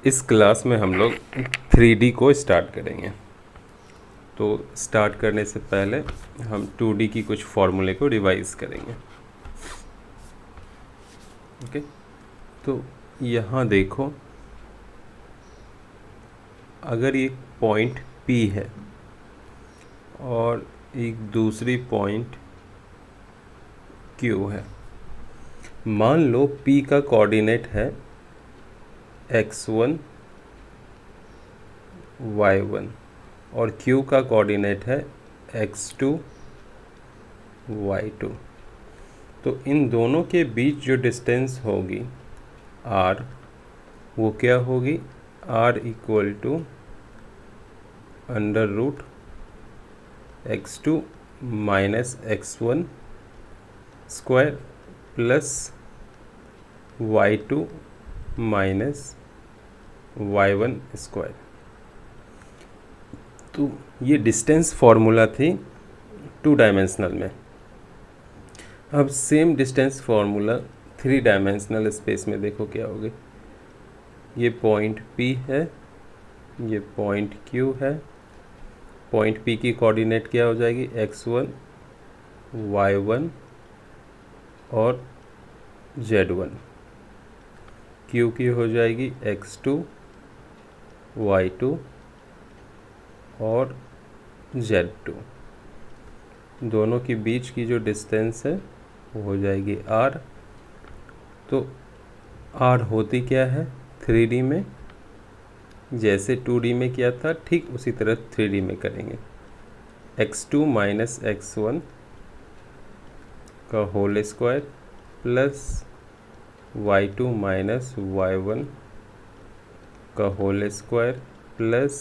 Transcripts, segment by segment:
इस क्लास में हम लोग 3D को स्टार्ट करेंगे। तो स्टार्ट करने से पहले हम 2D की कुछ फॉर्मूले को रिवाइज करेंगे। ओके, तो यहाँ देखो, अगर एक पॉइंट P है और एक दूसरी पॉइंट Q है, मान लो P का कोऑर्डिनेट है x1 y1 और Q का कोऑर्डिनेट है x2 y2। तो इन दोनों के बीच जो डिस्टेंस होगी r, वो क्या होगी? r equal to under root x2 minus x1 square plus y2 minus y1 square. तो ये डिस्टेंस फार्मूला थी 2 डायमेंशनल में। अब same distance formula 3 dimensional space में देखो क्या होगी। ये पॉइंट P है, ये पॉइंट Q है। पॉइंट P की कोऑर्डिनेट क्या हो जाएगी? x1 y1 और z1। Q की हो जाएगी x2 y2 और z2। दोनों के बीच की जो डिस्टेंस है वो हो जाएगी r। तो r होती क्या है 3D में? जैसे 2D में किया था ठीक उसी तरह 3D में करेंगे। x2 माइनस x1 का whole square plus y2 minus y1 का whole square plus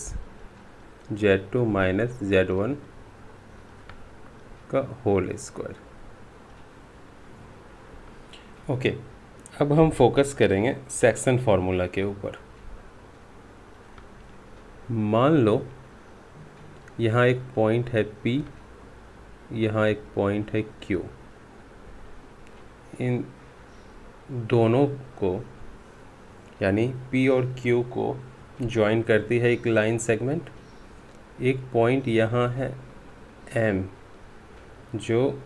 z2 minus z1 का होल स्क्वायर। ओके, अब हम फोकस करेंगे सेक्शन फार्मूला के ऊपर। मान लो यहाँ एक पॉइंट है P, यहाँ एक पॉइंट है Q। इन दोनों को यानी P और Q को ज्वाइन करती है एक लाइन सेगमेंट। एक पॉइंट यहाँ है M, जो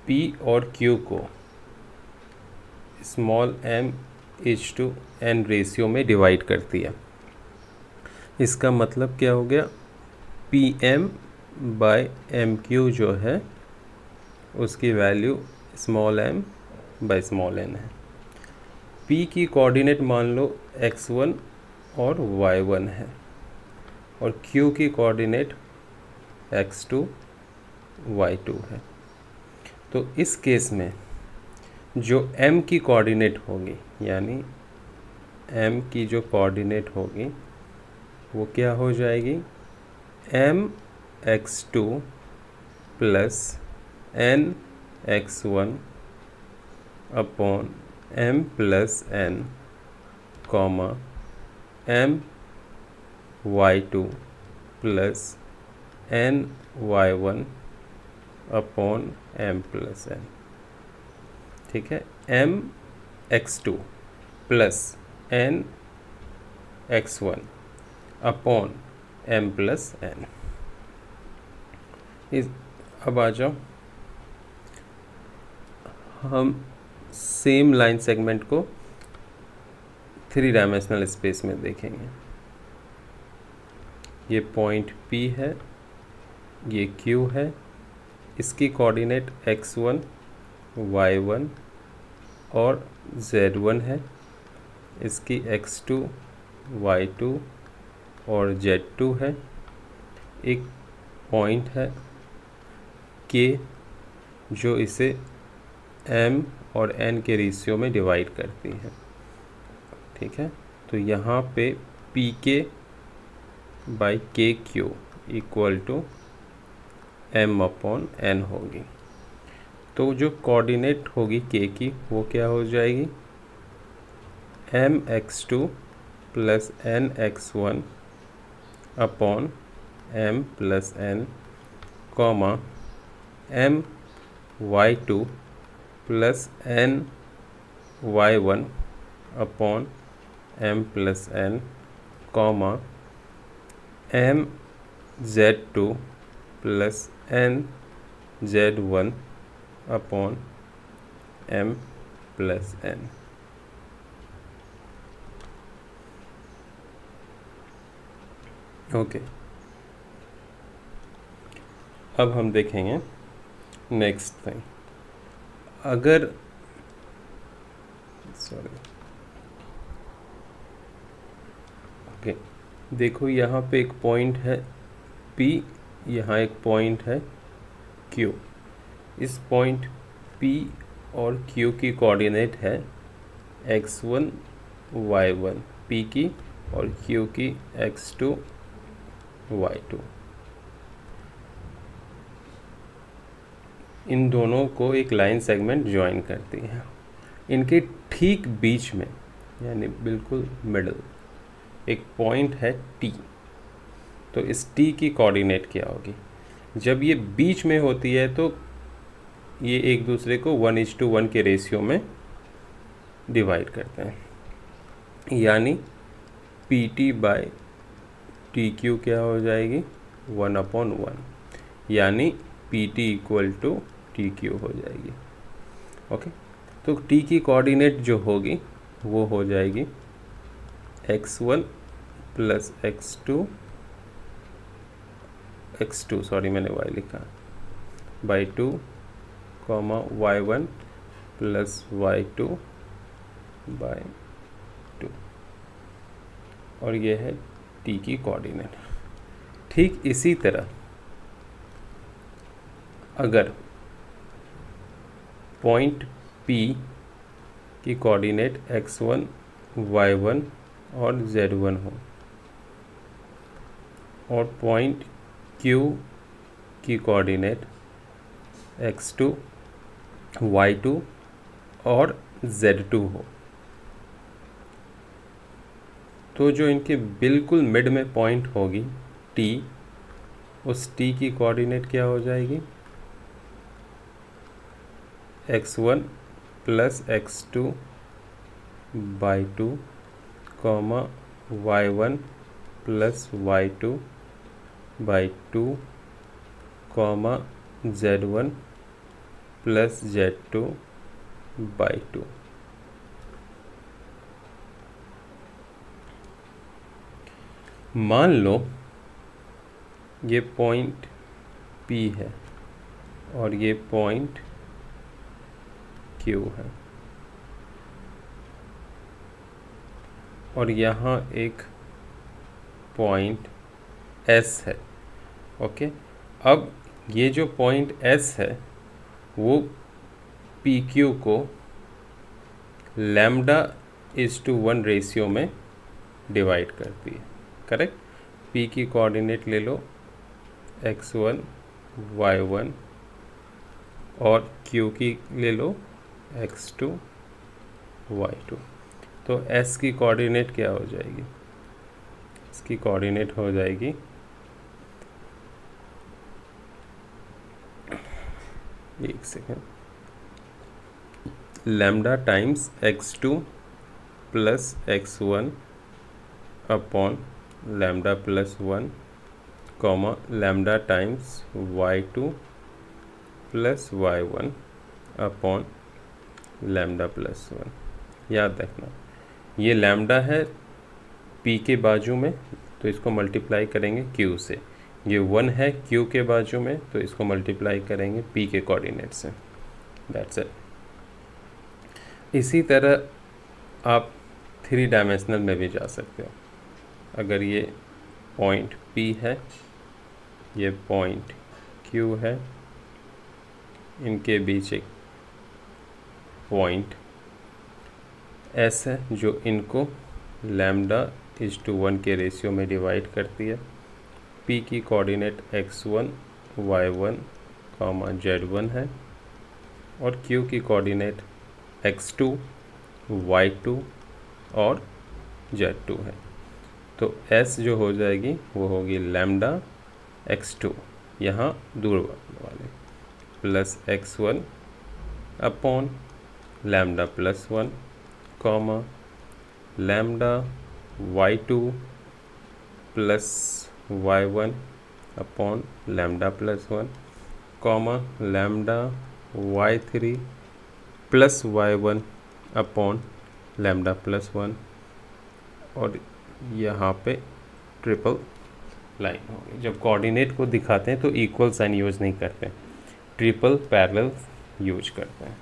P और Q को small m h to n ratio में डिवाइड करती है। इसका मतलब क्या हो गया? Pm बाय MQ जो है उसकी value small m by small n है। P की कोऑर्डिनेट मान लो x1 और y1 है और Q की कोऑर्डिनेट x2 y2 है। तो इस केस में जो m की कोऑर्डिनेट होगी, यानी m की जो कोऑर्डिनेट होगी वो क्या हो जाएगी? m x2 plus n x1 upon m plus n comma m y2 plus n y1 upon m plus n। ठीक है, m x2 plus n x1 upon m plus n। अब आ जाओ, हम सेम लाइन सेगमेंट को 3 dimensional space में देखेंगे। ये point P है, ये Q है, इसकी कोऑर्डिनेट x1 y1 और z1 है, इसकी x2 y2 और z2 है। एक पॉइंट है K जो इसे m और n के रेशियो में डिवाइड करती है। ठीक है, तो यहाँ पे PK by KQ equal to m upon n होगी। तो जो कोऑर्डिनेट होगी K की वो क्या हो जाएगी? m x2 plus n x1 upon m plus n comma m y2 plus n y1 upon m plus n comma m z2 plus n z1 upon m plus n। Okay, अब हम देखेंगे next thing. अगर okay, देखो यहाँ पे एक point है P, यहाँ एक पॉइंट है Q। इस पॉइंट P और Q की कोऑर्डिनेट है x1 y1, P की और Q की x2 y2। इन दोनों को एक लाइन सेगमेंट ज्वाइन करती है। इनके ठीक बीच में यानी बिल्कुल मिडल एक पॉइंट है T। तो इस T की कोऑर्डिनेट क्या होगी? जब ये बीच में होती है तो ये एक दूसरे को 1:1 के रेशियो में डिवाइड करते हैं, यानी PT बाय TQ क्या हो जाएगी? 1/1, यानी PT इक्वल टू TQ हो जाएगी। ओके, तो T की कोऑर्डिनेट जो होगी वो हो जाएगी x1 प्लस x2 सॉरी मैंने y लिखा by 2 comma y1 plus y2 by 2, और ये है T की कोऑर्डिनेट। ठीक इसी तरह अगर पॉइंट P की कोऑर्डिनेट x1 y1 और z1 हो और पॉइंट Q की कोऑर्डिनेट x2 y2 और z2 हो, तो जो इनके बिल्कुल मिड में पॉइंट होगी T, उस T की कोऑर्डिनेट क्या हो जाएगी? x1 plus x2 by 2 comma y1 plus y2 by 2 comma z1 plus z2 by 2। मान लो ये पॉइंट P है और ये पॉइंट Q है और यहाँ एक पॉइंट S है। ओके, अब ये जो पॉइंट S है वो PQ को λ:1 रेशियो में डिवाइड करती है। करेक्ट? P की कोऑर्डिनेट ले लो x1 y1 और Q की ले लो x2 y2। तो S की कोऑर्डिनेट क्या हो जाएगी? इसकी कोऑर्डिनेट हो जाएगी एक second, lambda times x2 plus x1 upon lambda plus 1 comma lambda times y2 plus y1 upon lambda plus 1। याद रखना ये लैम्डा है P के बाजू में, तो इसको मल्टीप्लाई करेंगे Q से। ये 1 है Q के बाजू में, तो इसको मल्टीप्लाई करेंगे P के कोऑर्डिनेट से। That's it. इसी तरह आप 3 डायमेंशनल में भी जा सकते हो। अगर ये पॉइंट P है, ये पॉइंट Q है, इनके बीच एक पॉइंट S है जो इनको λ:1 के रेशियो में डिवाइड करती है। P की कोऑर्डिनेट x1 y1 z1 है और Q की कोऑर्डिनेट x2 y2 और z2 है। तो S जो हो जाएगी वो होगी λ:x2, यहाँ दूर वाले, plus x1 upon λ+1 comma lambda y2 plus y1 upon lambda plus 1, comma lambda y3 plus y1 upon lambda plus 1, और यहाँ पे ट्रिपल लाइन होगी। जब कोऑर्डिनेट को दिखाते हैं तो इक्वल साइन यूज़ नहीं करते, ट्रिपल पैरेलल यूज करते हैं।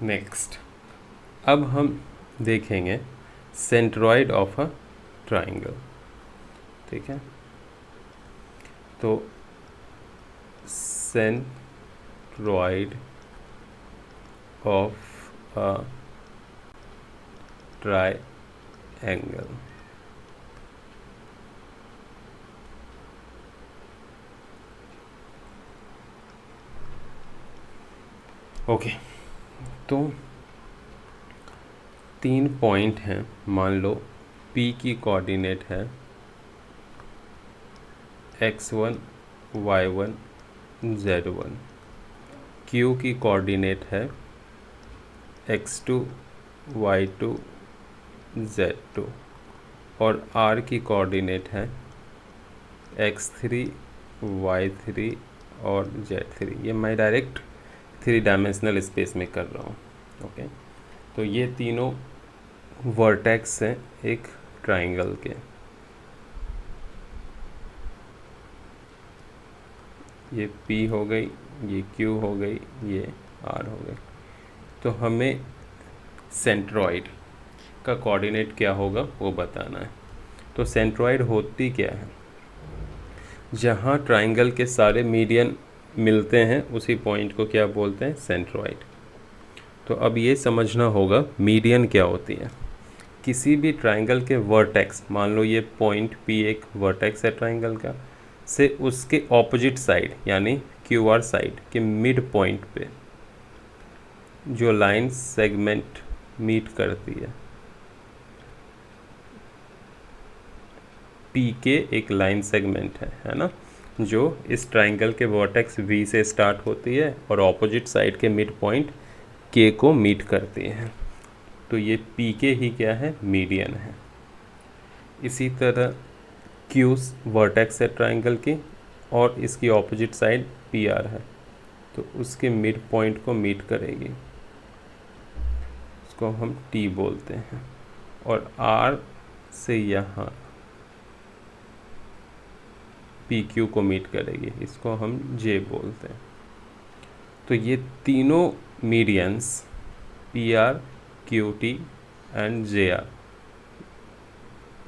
नेक्स्ट, अब हम देखेंगे सेंट्रॉइड ऑफ अ ट्राइंगल। ठीक है, तो centroid of a triangle. Okay, तो 3 पॉइंट हैं। मान लो P की कोऑर्डिनेट है x1 y1 z1, Q की कोऑर्डिनेट है x2 y2 z2, और R की कोऑर्डिनेट है x3 y3 और z3। ये मैं डायरेक्ट 3 डायमेंशनल स्पेस में कर रहा हूँ। ओके, तो ये तीनों वर्टेक्स हैं एक ट्राइंगल के। ये P हो गई, ये Q हो गई, ये R हो गई। तो हमें सेंट्रॉइड का कोऑर्डिनेट क्या होगा वो बताना है। तो सेंट्रॉइड होती क्या है, जहाँ ट्राइंगल के सारे मीडियन मिलते हैं उसी पॉइंट को क्या बोलते हैं, सेंट्रॉइड। तो अब ये समझना होगा मीडियन क्या होती है। किसी भी ट्राइंगल के वर्टेक्स, मान लो ये पॉइंट P एक वर्टेक्स है ट्राइंगल का, से उसके ऑपोजिट साइड यानी QR साइड के मिड पॉइंट पे जो लाइन सेगमेंट मीट करती है, P के एक लाइन सेगमेंट है ना, जो इस ट्राइंगल के वर्टेक्स V से स्टार्ट होती है और ऑपोजिट साइड के मिड पॉइंट K को मीट करती है। तो ये P के ही क्या है, मीडियन है। इसी तरह Q वर्टेक्स है ट्राइंगल की और इसकी ऑपोजिट साइड PR है, तो उसके मिड पॉइंट को मीट करेगी, इसको हम T बोलते हैं। और R से यहाँ PQ को मीट करेगी, इसको हम J बोलते हैं। तो ये तीनों medians PR, QT and JR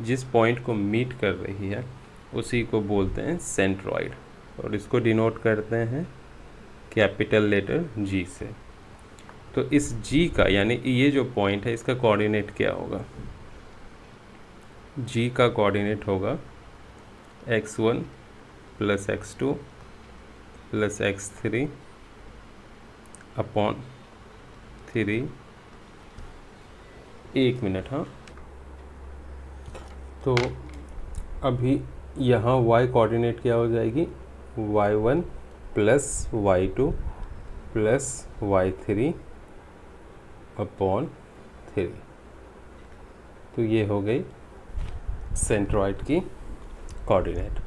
जिस पॉइंट को मीट कर रही है उसी को बोलते हैं सेंट्रॉइड, और इसको डिनोट करते हैं कैपिटल लेटर G से। तो इस G का यानी ये जो पॉइंट है इसका कोऑर्डिनेट क्या होगा, G का कोऑर्डिनेट होगा x1 plus x2 plus x3 upon 3। 1 minute, हाँ। तो अभी यहाँ y कोऑर्डिनेट क्या हो जाएगी, y1 plus y2 plus y3 upon 3। तो ये हो गई सेंट्रॉइड की कोऑर्डिनेट।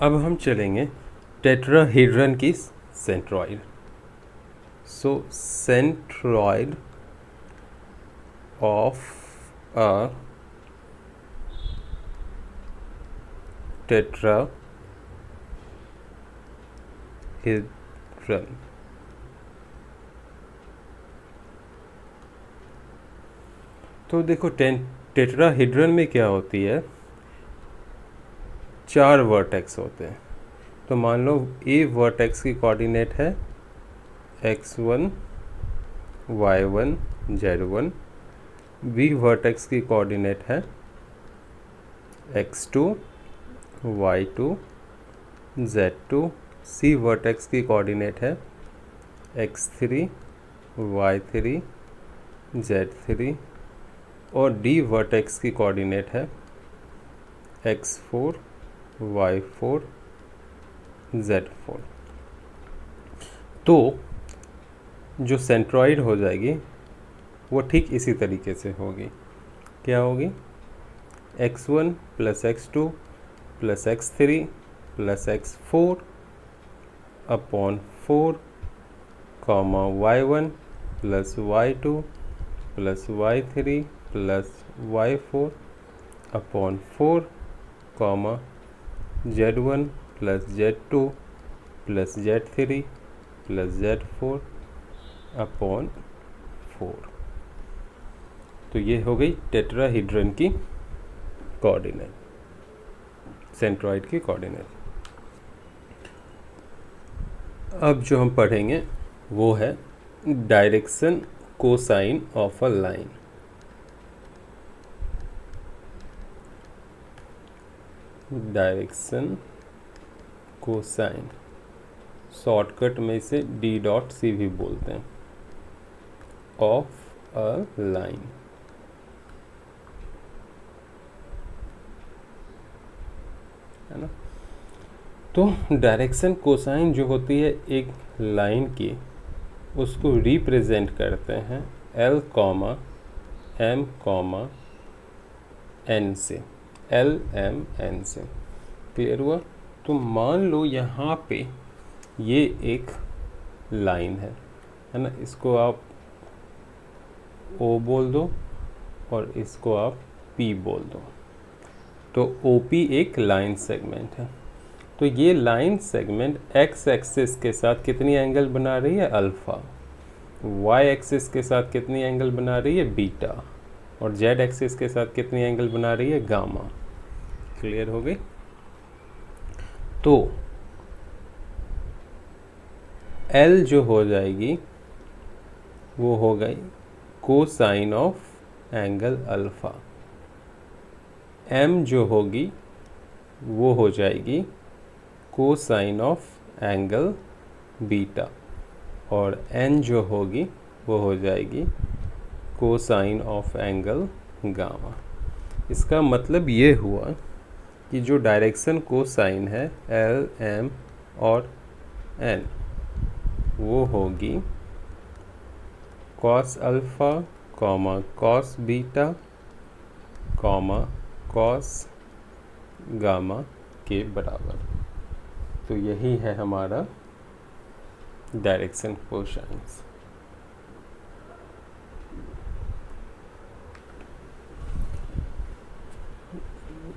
अब हम चलेंगे टेट्राहेड्रन की centroid. So centroid of a tetrahedron. तो देखो टेट्राहेड्रन में क्या होती है, 4 वर्टेक्स होते हैं। तो मान लो A वर्टेक्स की कोऑर्डिनेट है x1 y1 z1, B vertex की कोऑर्डिनेट है x2 y2 z2, C vertex की कोऑर्डिनेट है x3 y3 z3, और D वर्टेक्स की कोऑर्डिनेट है x4 y4 z4। तो जो सेंट्रॉइड हो जाएगी वो ठीक इसी तरीके से होगी। क्या होगी? x1 plus x2 plus x3 plus x4 upon 4 comma y1 plus y2 plus y3 plus y4 upon 4 comma z1 plus z2 plus z3 plus z4 upon 4। तो ये हो गई टेट्राहीड्रन की कोऑर्डिनेट, सेंट्रॉइड की कोऑर्डिनेट। अब जो हम पढ़ेंगे वो है direction cosine of a line. Direction cosine, shortcut में इसे डी डॉट सी भी बोलते हैं, ऑफ अ लाइन। है ना? तो डायरेक्शन कोसाइन जो होती है एक लाइन की, उसको रिप्रेजेंट करते हैं L comma M comma N से, L M N से। क्लियर हुआ? तो मान लो यहाँ पे ये एक लाइन है ना, इसको आप O बोल दो और इसको आप P बोल दो। तो OP एक लाइन सेगमेंट है। तो ये लाइन सेगमेंट x एक्सिस के साथ कितनी एंगल बना रही है? अल्फ़ा। y एक्सिस के साथ कितनी एंगल बना रही है? बीटा। और z एक्सिस के साथ कितनी एंगल बना रही है? गामा। क्लियर हो गई? तो L जो हो जाएगी वो हो गई cosine of angle alpha. M जो होगी वो हो जाएगी कोसाइन ऑफ एंगल बीटा। और N जो होगी वो हो जाएगी कोसाइन ऑफ एंगल गामा। इसका मतलब ये हुआ कि जो डायरेक्शन कोसाइन है L, M और N वो होगी cos alpha comma cos beta comma cos gamma के बराबर। तो यही है हमारा डायरेक्शन कोसाइंस।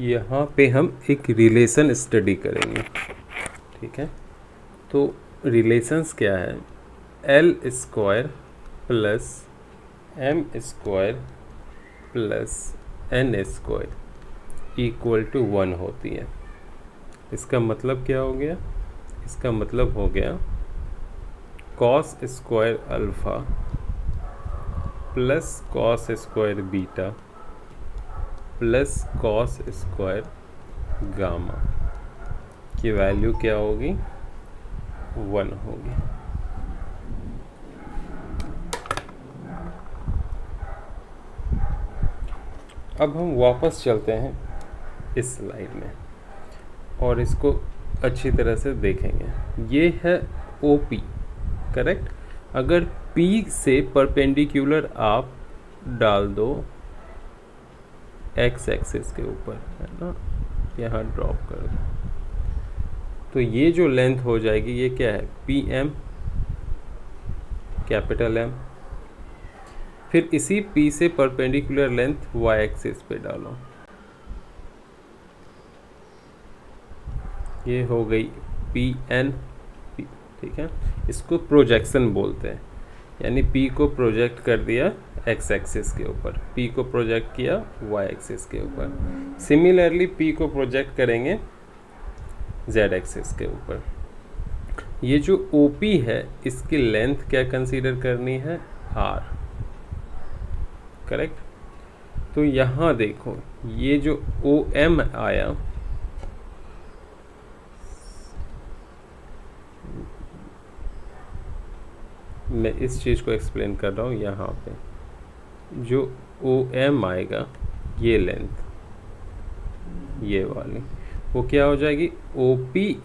यहाँ पे हम एक रिलेशन स्टडी करेंगे। ठीक है? तो रिलेशंस क्या है? L square plus M square plus N square equal to 1 होती है। इसका मतलब क्या हो गया? इसका मतलब हो गया cos square alpha plus cos square beta plus cos square gamma की वैल्यू क्या होगी? 1 होगी। अब हम वापस चलते हैं इस स्लाइड में और इसको अच्छी तरह से देखेंगे। ये है OP, करेक्ट? अगर P से परपेंडिकुलर आप डाल दो x एक्सिस के ऊपर, है ना, यहाँ ड्रॉप कर दो, तो ये जो लेंथ हो जाएगी ये क्या है? PM, capital M। फिर इसी P से परपेंडिकुलर लेंथ y एक्सिस पे डालो, ये हो गई PN। ठीक है? इसको प्रोजेक्शन बोलते हैं, यानी P को प्रोजेक्ट कर दिया x एक्सिस के ऊपर, P को प्रोजेक्ट किया y एक्सिस के ऊपर। सिमिलरली P को प्रोजेक्ट करेंगे z एक्सिस के ऊपर। ये जो OP है इसकी लेंथ क्या कंसीडर करनी है? R, correct? तो यहाँ देखो ये जो OM आया, मैं इस चीज़ को एक्सप्लेन कर रहा हूँ। यहाँ पे जो OM आएगा ये लेंथ, ये वाली, वो क्या हो जाएगी? OP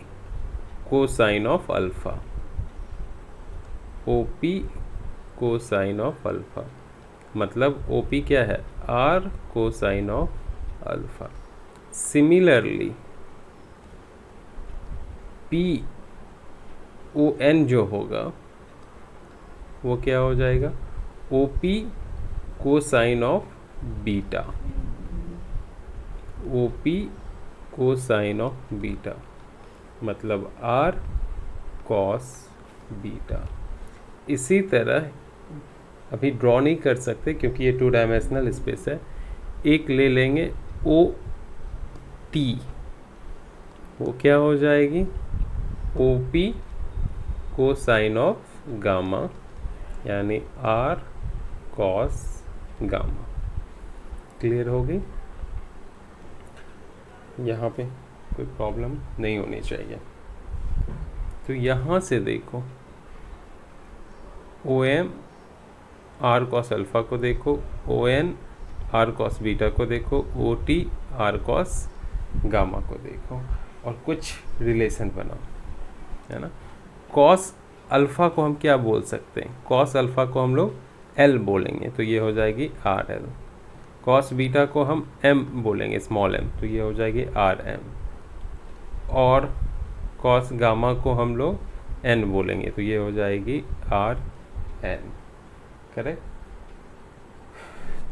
cosine of alpha. OP cosine of alpha, मतलब OP क्या है, R cosine of alpha. Similarly PON जो होगा वो क्या हो जाएगा, OP cosine of beta, OP cosine of beta, मतलब R कॉस बीटा। इसी तरह अभी ड्रॉ नहीं कर सकते क्योंकि ये 2 डायमेंशनल स्पेस है, एक ले लेंगे OT, वो क्या हो जाएगी, OP कोसाइन ऑफ गामा, यानी R कॉस गामा। क्लियर हो गई, यहाँ पे कोई प्रॉब्लम नहीं होनी चाहिए। तो यहाँ से देखो OM R कॉस अल्फ़ा को देखो, ON R कॉस बीटा को देखो, OT R कॉस गामा को देखो और कुछ रिलेशन बनाओ, है ना। कॉस अल्फ़ा को हम क्या बोल सकते हैं, कॉस अल्फ़ा को हम लोग L बोलेंगे, तो ये हो जाएगी RL। कॉस बीटा को हम M बोलेंगे, स्मॉल m, तो ये हो जाएगी RM। और कॉस गामा को हम लोग N बोलेंगे, तो ये हो जाएगी RN। करेक्ट।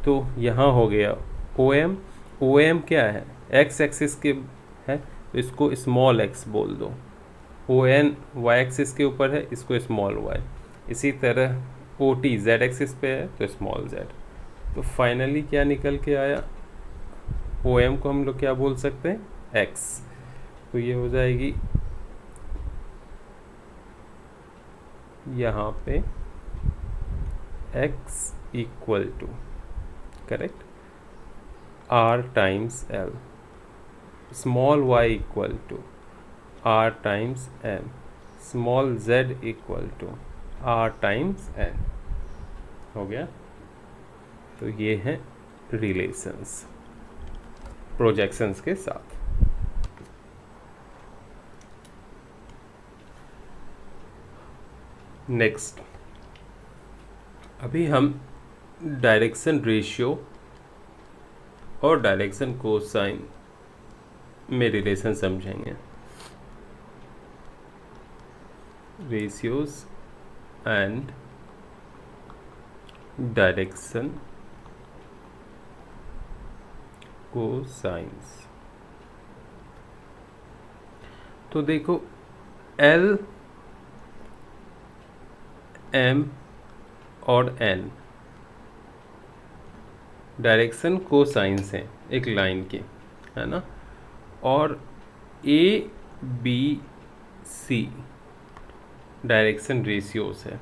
तो यहाँ हो गया OM। OM क्या है, x एक्सिस के है तो इसको स्मॉल x बोल दो, ON y एक्सिस के ऊपर है, इसको स्मॉल y। इसी तरह OT z एक्सिस पे है तो स्मॉल z। तो फाइनली क्या निकल के आया, OM को हम लोग क्या बोल सकते हैं, x, तो ये हो जाएगी यहाँ पे x equal to, correct, R times L, small y equal to R times M, small z equal to R times N। हो गया। तो ये हैं रिलेशंस प्रोजेक्शंस के साथ। नेक्स्ट, अभी हम डायरेक्शन रेशियो और डायरेक्शन कोसाइन में रिलेशन समझेंगे। Ratios and direction cosines. तो देखो L, M और N डायरेक्शन कोसाइंस हैं एक लाइन के, है ना। और ABC डायरेक्शन रेशियोज है।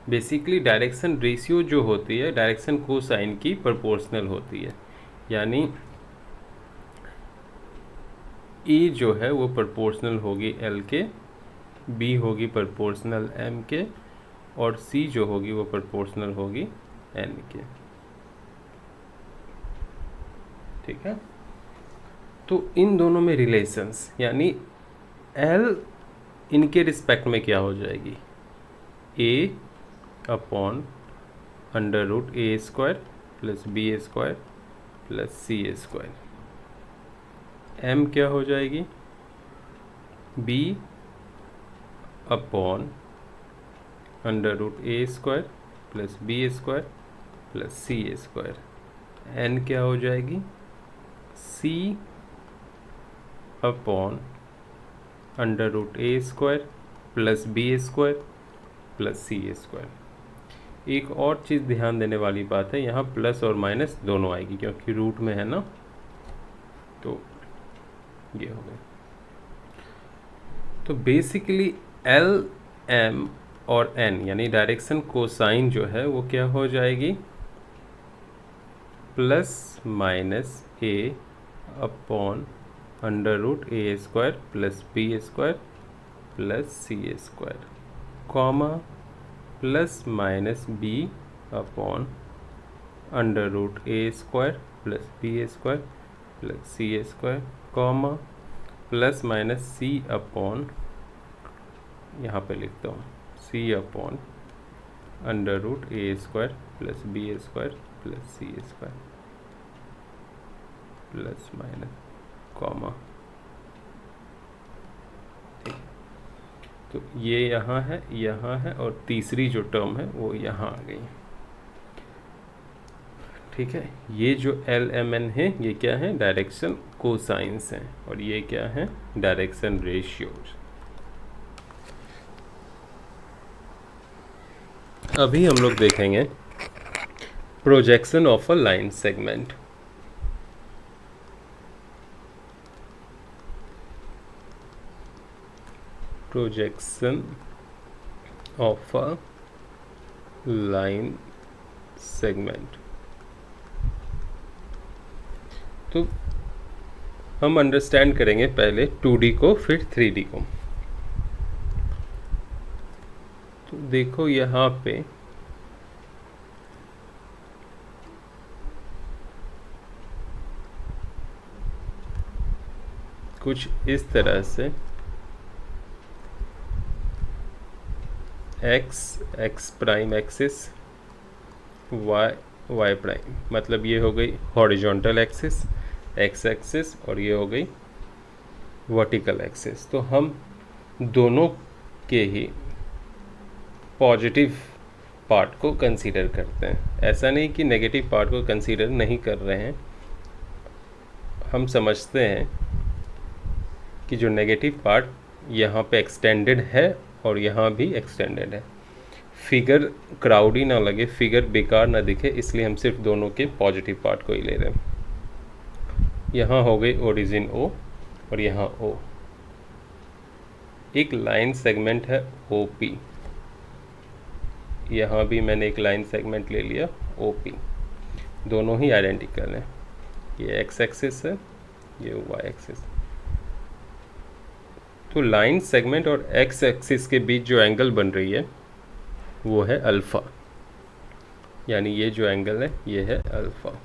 बेसिकली डायरेक्शन रेशियो जो होती है डायरेक्शन कोसाइन की प्रोपोर्शनल होती है, यानी E जो है वो प्रोपोर्शनल होगी L के, B होगी प्रोपोर्शनल M के, और C जो होगी वो प्रोपोर्शनल होगी N के। ठीक है। तो इन दोनों में रिलेशंस, यानी L इनके रिस्पेक्ट में क्या हो जाएगी, A upon under root A² plus B² plus C²। M क्या हो जाएगी, B upon under root A² plus B² plus C²। N क्या हो जाएगी, C upon under root A² plus B² plus C²। एक और चीज़ ध्यान देने वाली बात है, यहाँ प्लस और माइनस दोनों आएगी क्योंकि रूट में है ना, तो ये हो गया। तो बेसिकली L, M और N यानी डायरेक्शन कोसाइन जो है वो क्या हो जाएगी, plus minus A upon under root A² plus B² plus C², comma plus minus B upon under root A² plus B² plus C², comma plus minus C upon, यहाँ पे लिखता हूँ C upon under root A square plus B square plus C square plus minus comma. ठीक, तो ये यहाँ है और तीसरी जो टर्म है वो यहाँ आ गई। ठीक है, ये जो एल एम एन है ये क्या है, डायरेक्शन कोसाइंस है, और ये क्या है, डायरेक्शन रेशियोज। अभी हम लोग देखेंगे projection of a line segment. Projection of a line segment. तो हम अंडरस्टैंड करेंगे पहले 2D को फिर 3D को। तो देखो यहाँ पे कुछ इस तरह से x prime axis, y prime, मतलब ये हो गई हॉरिजॉन्टल एक्सिस x एक्सिस, और ये हो गई वर्टिकल एक्सिस। तो हम दोनों के ही पॉजिटिव पार्ट को कंसीडर करते हैं, ऐसा नहीं कि नेगेटिव पार्ट को कंसीडर नहीं कर रहे हैं। हम समझते हैं कि जो नेगेटिव पार्ट यहाँ पे एक्सटेंडेड है और यहाँ भी एक्सटेंडेड है, फिगर क्राउडी ना लगे, फिगर बेकार ना दिखे, इसलिए हम सिर्फ दोनों के पॉजिटिव पार्ट को ही ले रहे हैं। यहाँ हो गई ओरिजिन O और यहाँ O। एक लाइन सेगमेंट है OP, यहाँ भी मैंने एक लाइन सेगमेंट ले लिया OP, दोनों ही आइडेंटिकल हैं। ये x एक्सिस है, ये y एक्सिस। तो लाइन सेगमेंट और x एक्सिस के बीच जो एंगल बन रही है वो है अल्फ़ा, यानी ये जो एंगल है ये है अल्फ़ा।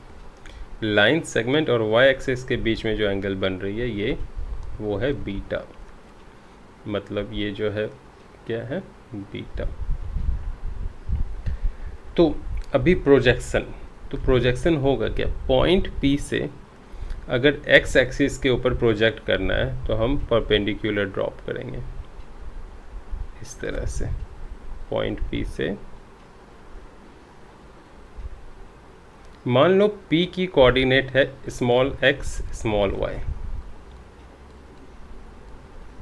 लाइन सेगमेंट और y एक्सिस के बीच में जो एंगल बन रही है वो है बीटा, मतलब ये जो है क्या है, बीटा। तो अभी प्रोजेक्शन होगा क्या, पॉइंट P से अगर x एक्सिस के ऊपर प्रोजेक्ट करना है तो हम परपेंडिकुलर ड्रॉप करेंगे इस तरह से। पॉइंट P से मान लो P की कोऑर्डिनेट है स्मॉल x स्मॉल y,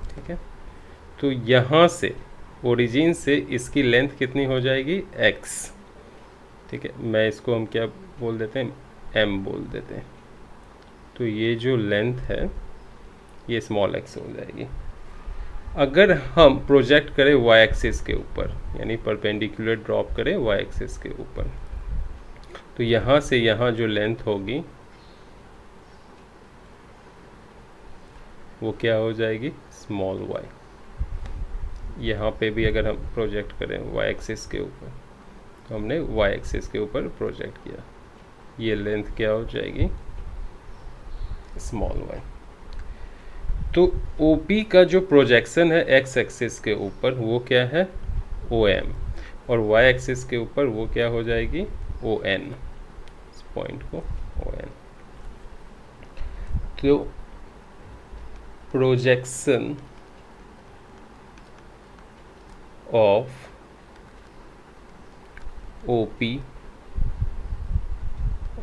ठीक है। तो यहाँ से ओरिजिन से इसकी लेंथ कितनी हो जाएगी, x, ठीक है। मैं इसको हम क्या बोल देते हैं, m बोल देते हैं। तो ये जो लेंथ है ये स्मॉल x हो जाएगी। अगर हम प्रोजेक्ट करें y एक्सिस के ऊपर, यानी परपेंडिकुलर ड्रॉप करें y एक्सिस के ऊपर, तो यहाँ से यहाँ जो लेंथ होगी वो क्या हो जाएगी, स्मॉल y। यहाँ पे भी अगर हम प्रोजेक्ट करें y एक्सिस के ऊपर, तो हमने y एक्सिस के ऊपर प्रोजेक्ट किया, ये लेंथ क्या हो जाएगी, स्मॉल y। तो OP का जो प्रोजेक्शन है x एक्सिस के ऊपर वो क्या है, OM, और y एक्सिस के ऊपर वो क्या हो जाएगी, ON, इस पॉइंट को ON। तो projection of OP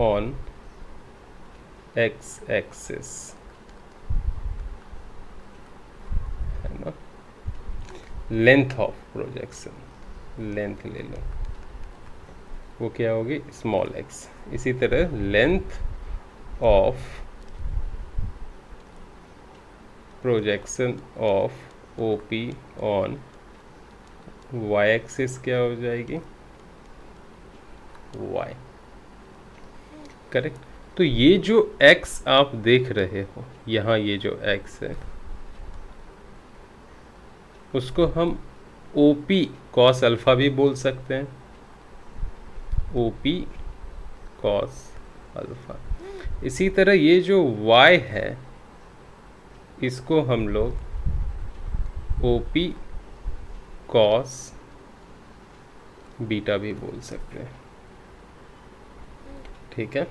on x axis है ना, लेंथ ऑफ प्रोजेक्शन, लेंथ ले लो, वो क्या होगी, स्मॉल x। इसी तरह length of projection of OP on y axis क्या हो जाएगी, y, करेक्ट। तो ये जो x आप देख रहे हो यहाँ, ये जो x है उसको हम OP cos अल्फ़ा भी बोल सकते हैं, OP cos अल्फ़ा। इसी तरह ये जो y है इसको हम लोग OP cos बीटा भी बोल सकते हैं। ठीक है,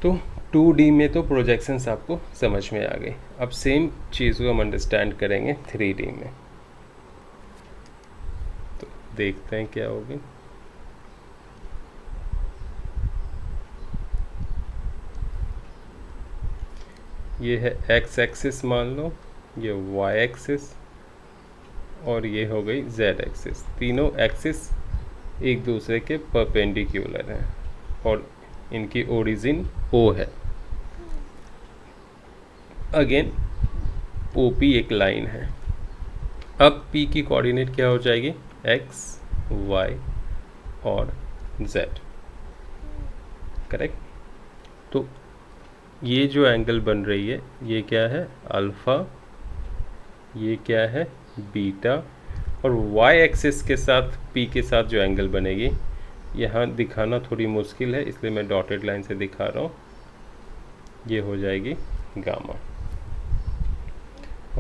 तो 2D में तो प्रोजेक्शंस आपको समझ में आ गई। अब सेम चीज़ को हम अंडरस्टैंड करेंगे 3D में। तो देखते हैं क्या होगी। ये है x एक्सिस मान लो, ये y एक्सिस और ये हो गई z एक्सिस। तीनों एक्सिस एक दूसरे के परपेंडिकुलर हैं और इनकी ओरिजिन O है। अगेन OP एक लाइन है। अब P की कोऑर्डिनेट क्या हो जाएगी? x, y और z। करेक्ट। तो ये जो एंगल बन रही है ये क्या है? अल्फ़ा। ये क्या है? बीटा। और y एक्सिस के साथ P के साथ जो एंगल बनेगी, यहाँ दिखाना थोड़ी मुश्किल है इसलिए मैं डॉटेड लाइन से दिखा रहा हूँ, ये हो जाएगी गामा।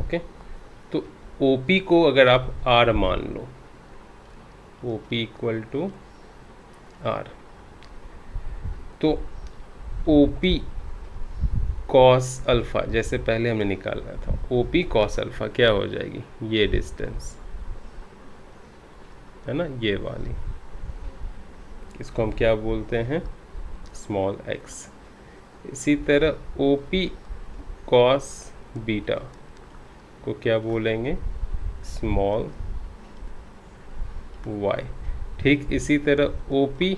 ओके, तो OP को अगर आप R मान लो, OP इक्वल टू R, तो OP कॉस अल्फ़ा जैसे पहले हमने निकालना था, OP कॉस अल्फ़ा क्या हो जाएगी? ये डिस्टेंस है ना, ये वाली, इसको हम क्या बोलते हैं? Small x। इसी तरह OP कॉस बीटा को क्या बोलेंगे? Small y। ठीक इसी तरह OP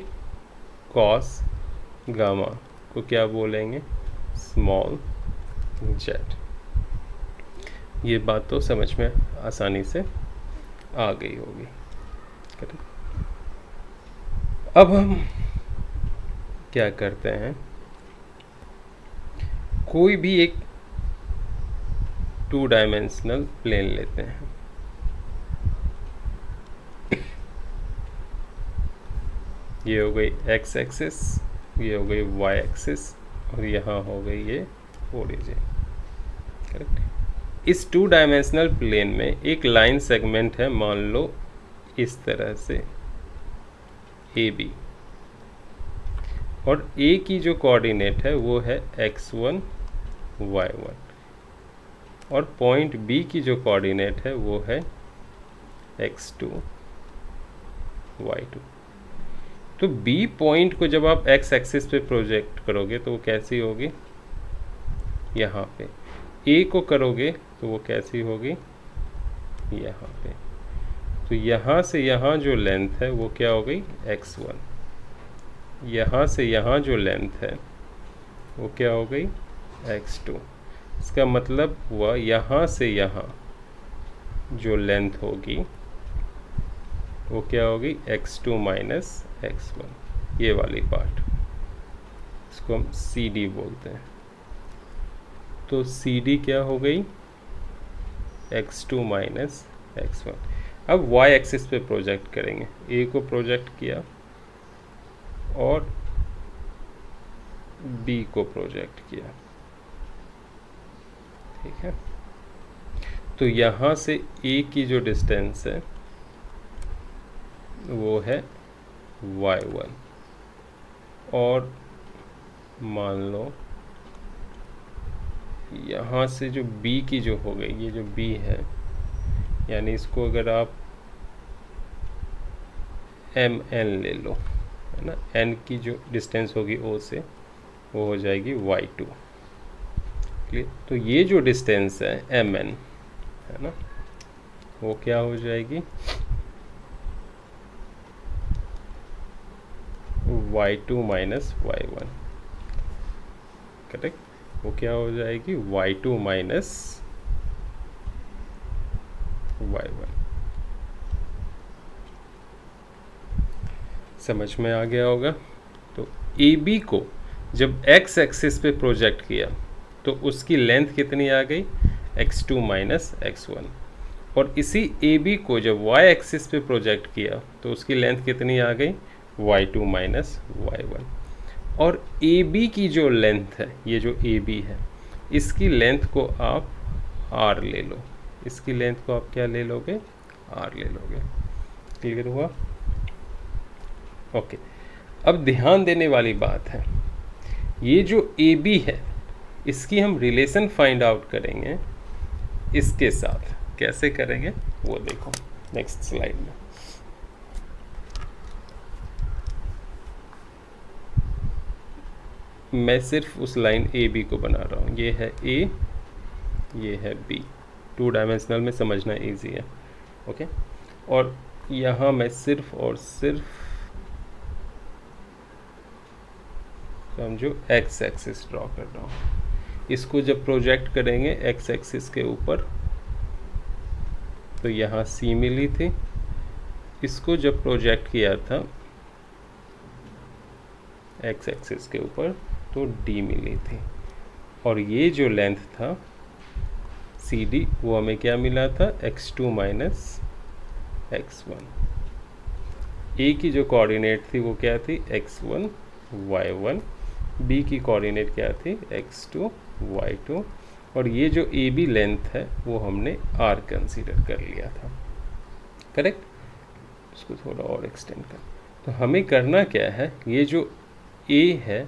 कॉस गामा को क्या बोलेंगे? Small z। ये बात तो समझ में आसानी से आ गई होगी। अब हम क्या करते हैं, कोई भी एक 2 डायमेंशनल प्लेन लेते हैं। ये हो गई x एक्सिस, ये हो गई y एक्सिस और यहाँ हो गई ये ओरिजिन। करेक्ट। इस 2 डायमेंशनल प्लेन में एक लाइन सेगमेंट है, मान लो इस तरह से AB, और A की जो कोऑर्डिनेट है वो है x1 y1 और पॉइंट B की जो कोऑर्डिनेट है वो है x2 y2। तो B पॉइंट को जब आप x एक्सिस पे प्रोजेक्ट करोगे तो वो कैसी होगी? यहाँ पे। A को करोगे तो वो कैसी होगी? यहाँ पे। तो यहाँ से यहाँ जो लेंथ है वो क्या हो गई? x1। यहाँ से यहाँ जो लेंथ है वो क्या हो गई? x2। इसका मतलब हुआ यहाँ से यहाँ जो लेंथ होगी वो क्या होगी? x2 माइनस x1, ये वाली पार्ट, इसको हम CD बोलते हैं। तो CD क्या हो गई? x2 minus x1। अब y एक्सिस पे प्रोजेक्ट करेंगे। A को प्रोजेक्ट किया और B को प्रोजेक्ट किया। ठीक है, तो यहाँ से A की जो डिस्टेंस है वो है y1 और मान लो यहाँ से जो B की जो हो गई, ये जो B है, यानी इसको अगर आप mn ले लो, है ना, n की जो डिस्टेंस होगी O से वो हो जाएगी y2। क्लियर? तो ये जो डिस्टेंस है mn, है ना, वो क्या हो जाएगी? y2 minus y1। करेक्ट? वो क्या हो जाएगी? y2 minus y1। समझ में आ गया होगा। तो AB को जब x एक्सिस पे प्रोजेक्ट किया तो उसकी लेंथ कितनी आ गई? x2 minus x1। और इसी AB को जब y एक्सिस पे प्रोजेक्ट किया तो उसकी लेंथ कितनी आ गई? y2 minus y1। और AB की जो लेंथ है, ये जो AB है, इसकी लेंथ को आप r ले लो, इसकी लेंथ को आप क्या ले लोगे, r ले लोगे। क्लियर हुआ? ओके। अब ध्यान देने वाली बात है, ये जो ए बी है इसकी हम रिलेशन फाइंड आउट करेंगे इसके साथ। कैसे करेंगे वो देखो नेक्स्ट स्लाइड में। मैं सिर्फ उस लाइन ए बी को बना रहा हूँ, ये है ए, ये है बी। 2 डायमेंशनल में समझना इजी है। ओके। और यहाँ मैं सिर्फ और सिर्फ समझो एक्स एक्सिस ड्रॉ कर रहा हूँ। इसको जब प्रोजेक्ट करेंगे एक्स एक्सिस के ऊपर तो यहाँ सी मिली थी, इसको जब प्रोजेक्ट किया था एक्स एक्सिस के ऊपर तो डी मिली थी, और ये जो लेंथ था सी डी वो हमें क्या मिला था, x2 माइनस x1। ए की जो कोऑर्डिनेट थी वो क्या थी, x1 y1, बी की कोऑर्डिनेट क्या थी, x2 y2, और ये जो ए बी लेंथ है वो हमने r कंसीडर कर लिया था। करेक्ट? इसको थोड़ा और एक्सटेंड कर। तो हमें करना क्या है, ये जो ए है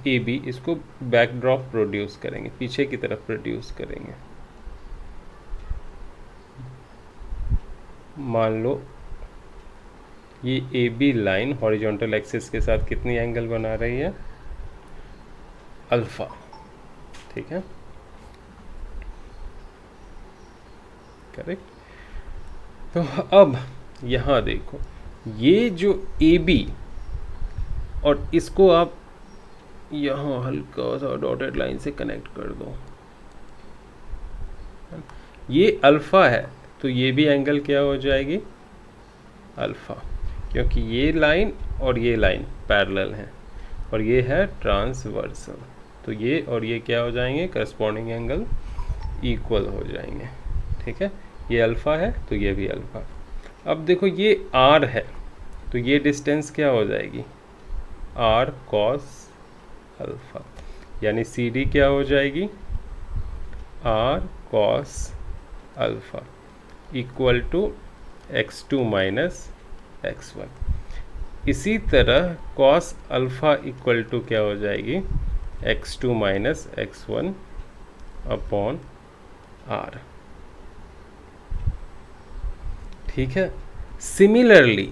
ए बी, इसको बैकड्रॉप प्रोड्यूस करेंगे, पीछे की तरफ प्रोड्यूस करेंगे। मान लो ये A B line horizontal axis के साथ कितनी एंगल बना रही है, अल्फा। ठीक है, करेक्ट। तो अब यहाँ देखो, ये जो ए बी, और इसको आप यहाँ हल्का सा डॉटेड लाइन से कनेक्ट कर दो, ये अल्फा है तो ये भी एंगल क्या हो जाएगी, अल्फा, क्योंकि ये लाइन और ये लाइन पैरेलल है और ये है ट्रांसवर्सल, तो ये और ये क्या हो जाएंगे, करस्पॉन्डिंग एंगल इक्वल हो जाएंगे। ठीक है, ये अल्फा है तो ये भी अल्फा। अब देखो ये आर है तो ये डिस्टेंस क्या हो जाएगी, आर कॉस अल्फा, यानी सी डी क्या हो जाएगी, R cos alpha equal to x2 minus x1। इसी तरह कॉस अल्फा इक्वल टू क्या हो जाएगी, x2 minus x1 upon are. ठीक है, सिमिलरली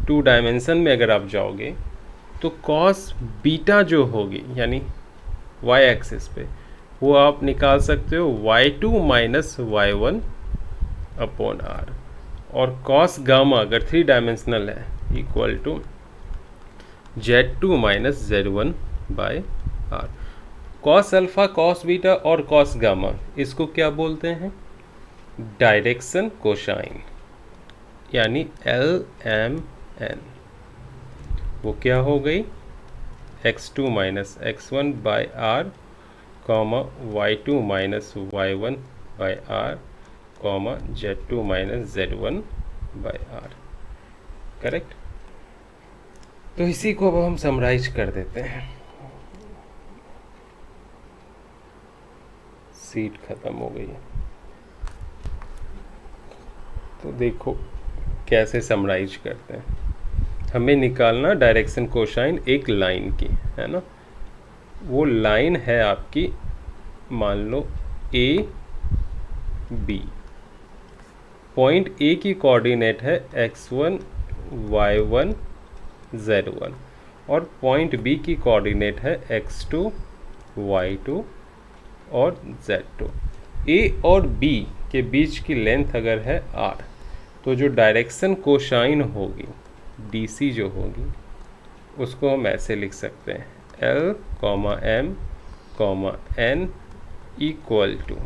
2 डायमेंशन में अगर आप जाओगे तो कॉस बीटा जो होगी यानी y एक्सिस पे, वो आप निकाल सकते हो y2 minus y1 upon R, और कॉस गामा अगर 3 डायमेंशनल है equal to z2 minus z1 by R. Cos alpha, cos beta और कॉस गामा, इसको क्या बोलते हैं, डायरेक्शन कोसाइन, यानी LMN। वो क्या हो गई, x2 minus x1 by R comma y2 minus y1 by R comma z2 minus z1 by R. Correct? तो इसी को अब हम समराइज कर देते हैं। सीट खत्म हो गई है, तो देखो कैसे समराइज करते हैं। हमें निकालना डायरेक्शन कोसाइन एक लाइन की, है ना। वो लाइन है आपकी, मान लो ए बी, पॉइंट ए की कोऑर्डिनेट है x1 y1 z1, और पॉइंट बी की कोऑर्डिनेट है x2 y2 और z2। ए और बी के बीच की लेंथ अगर है r, तो जो डायरेक्शन कोसाइन होगी DC जो होगी उसको हम ऐसे लिख सकते हैं, L, M, N equal to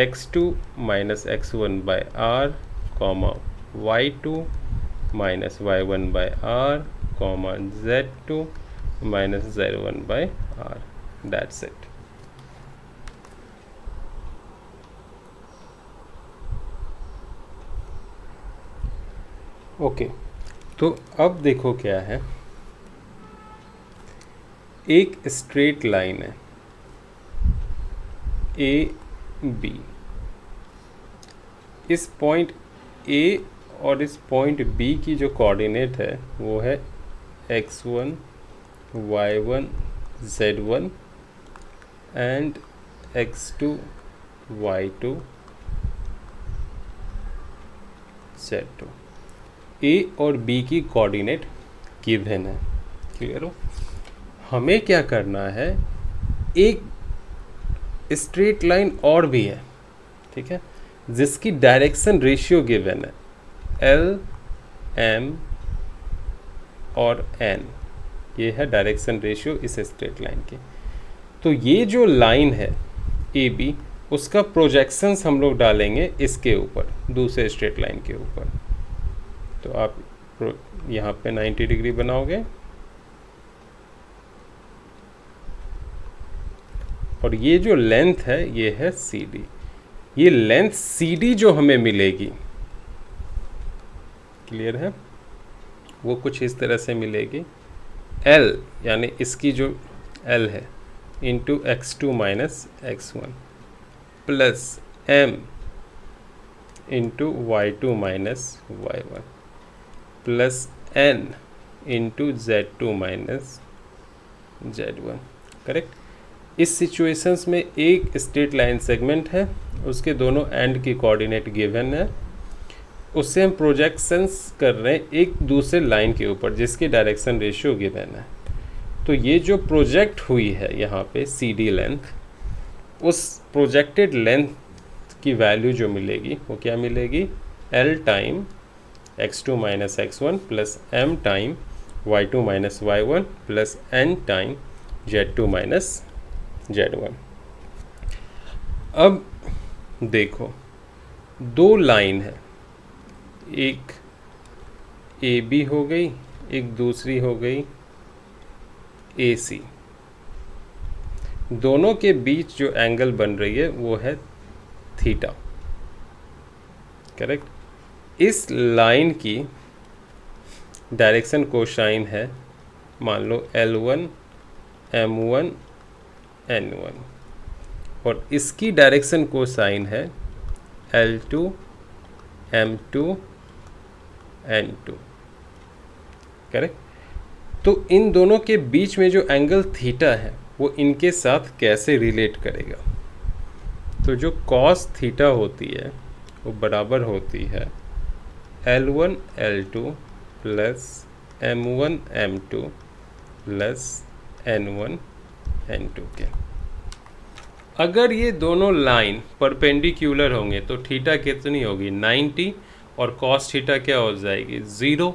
x2 minus x1 by R comma y2 minus y1 by R comma z2 minus z1 by R. That's it. Okay, तो अब देखो क्या है, एक स्ट्रेट लाइन है ए बी, इस पॉइंट ए और इस पॉइंट बी की जो कोऑर्डिनेट है वो है x1 y1 z1 and x2 y2 z2। ए और बी की कोऑर्डिनेट गिवन है, क्लियर हो। हमें क्या करना है, एक स्ट्रेट लाइन और भी है, ठीक है, जिसकी डायरेक्शन रेशियो गिवन है एल एम और एन, ये है डायरेक्शन रेशियो इस स्ट्रेट लाइन की। तो ये जो लाइन है ए बी, उसका प्रोजेक्शंस हम लोग डालेंगे इसके ऊपर, दूसरे स्ट्रेट लाइन के ऊपर। तो आप यहाँ पे 90 डिग्री बनाओगे और ये जो लेंथ है ये है सी डी। ये लेंथ सी डी जो हमें मिलेगी, क्लियर है, वो कुछ इस तरह से मिलेगी, L यानी इसकी जो L है into x2 minus x1 plus M into y2 minus y1 plus N into z2 minus z1, correct. इस सिचुएशंस में एक स्ट्रेट लाइन सेगमेंट है, उसके दोनों एंड की कोऑर्डिनेट गिवन है, उससे हम प्रोजेक्शंस कर रहे हैं एक दूसरे लाइन के ऊपर जिसकी डायरेक्शन रेशियो गिवन है। तो ये जो प्रोजेक्ट हुई है यहाँ पे सी डी लेंथ, उस प्रोजेक्टेड लेंथ की वैल्यू जो मिलेगी वो क्या मिलेगी, L time x2 minus x1 plus M time y2 minus y1 plus N time z2 minus z1। अब देखो दो लाइन है, एक ए बी हो गई, एक दूसरी हो गई ए सी। दोनों के बीच जो एंगल बन रही है वो है थीटा, करेक्ट। इस लाइन की डायरेक्शन कोसाइन है मान लो L1 M1 N1 और इसकी डायरेक्शन कोसाइन है L2 M2 N2, करेक्ट। तो इन दोनों के बीच में जो एंगल थीटा है वो इनके साथ कैसे रिलेट करेगा, तो जो कॉस थीटा होती है वो बराबर होती है L1 L2 plus M1 M2 plus N1 N2 के। अगर ये दोनों लाइन परपेंडिकुलर होंगे तो थीटा कितनी होगी 90 और कॉस थीटा क्या हो जाएगी 0।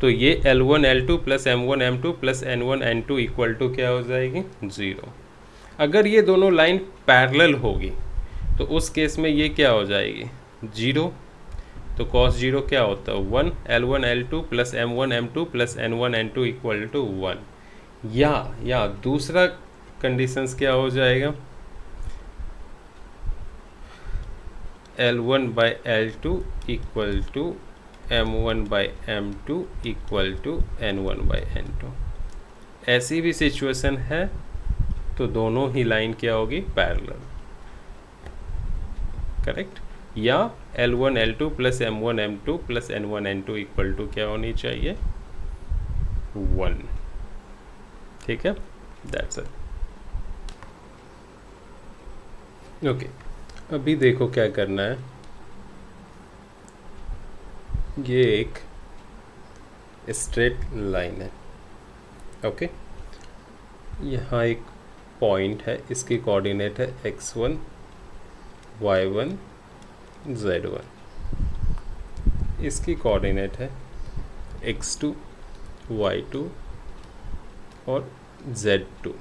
तो ये L1 L2 plus M1 M2 plus N1 N2 equal to क्या हो जाएगी 0। अगर ये दोनों लाइन पैरेलल होगी तो उस केस में ये क्या हो जाएगी 0। तो cos 0 क्या होता है 1, L1 L2 plus M1 M2 plus N1 N2 equal to 1। या दूसरा कंडीशंस क्या हो जाएगा L1 by L2 equal to M1 by M2 equal to N1 by N2। ऐसी भी सिचुएशन है तो दोनों ही लाइन क्या होगी पैरेलल, करेक्ट। या L1 L2 plus M1 M2 plus N1 N2 equal to क्या होनी चाहिए 1, ठीक है, दैट्स इट। ओके, अभी देखो क्या करना है। ये एक स्ट्रेट लाइन है, ओके। यहाँ एक पॉइंट है, इसकी कोऑर्डिनेट है x1 y1 z1, इसकी कोऑर्डिनेट है x2 y2 और z2।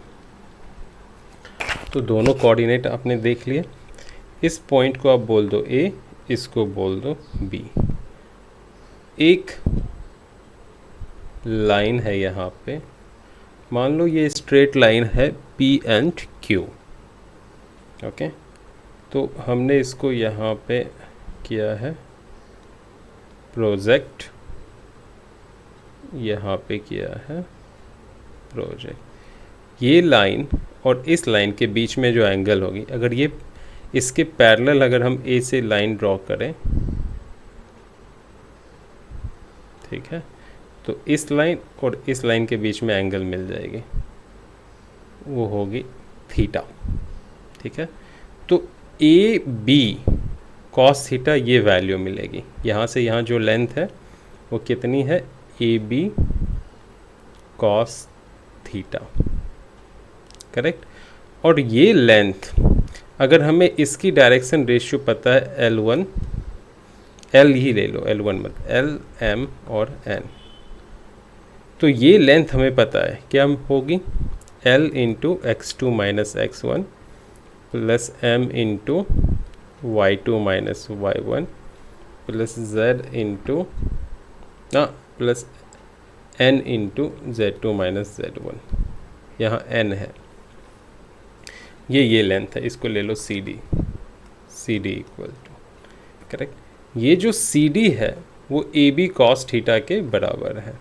तो दोनों कोऑर्डिनेट आपने देख लिए। इस पॉइंट को आप बोल दो A, इसको बोल दो B। एक लाइन है यहाँ पे, मान लो ये स्ट्रेट लाइन है P एंड Q, ओके। तो हमने इसको यहाँ पे किया है प्रोजेक्ट, यहाँ पे किया है प्रोजेक्ट। ये लाइन और इस लाइन के बीच में जो एंगल होगी, अगर ये इसके पैरेलल अगर हम ए से लाइन ड्रॉ करें, ठीक है, तो इस लाइन और इस लाइन के बीच में एंगल मिल जाएगी, वो होगी थीटा। ठीक है, तो ए बी कॉस थीटा ये वैल्यू मिलेगी। यहाँ से यहाँ जो लेंथ है वो कितनी है, A B cos theta, correct. और ये लेंथ अगर हमें इसकी डायरेक्शन रेशियो पता है L1, L ही ले लो, L1 मत, L M और N, तो ये लेंथ हमें पता है क्या होगी, L into x2 minus x1 plus M into y2 minus y1 plus Z into plus N into Z2 minus Z1, यहाँ N है, ये लेंथ है, इसको ले लो CD, CD equal to, correct. ये जो CD है वो AB कॉस थीटा के बराबर है,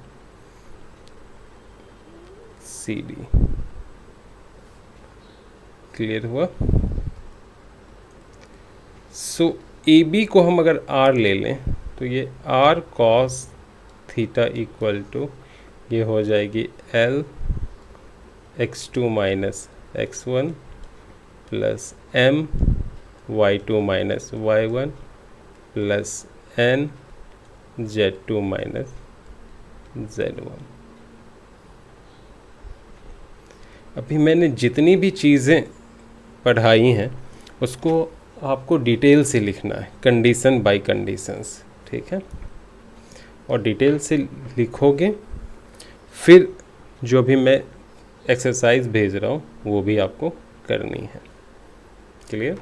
CD, क्लियर हुआ। सो AB को हम अगर R ले लें तो ये R cos theta equal to ये हो जाएगी L x2 minus x1 plus M y2 minus y1 plus N z2 minus z1। अभी मैंने जितनी भी चीज़ें पढ़ाई हैं उसको आपको डिटेल से लिखना है, कंडीशन बाय कंडीशंस, ठीक है। और डिटेल से लिखोगे फिर जो भी मैं एक्सरसाइज भेज रहा हूँ वो भी आपको करनी है, क्लियर।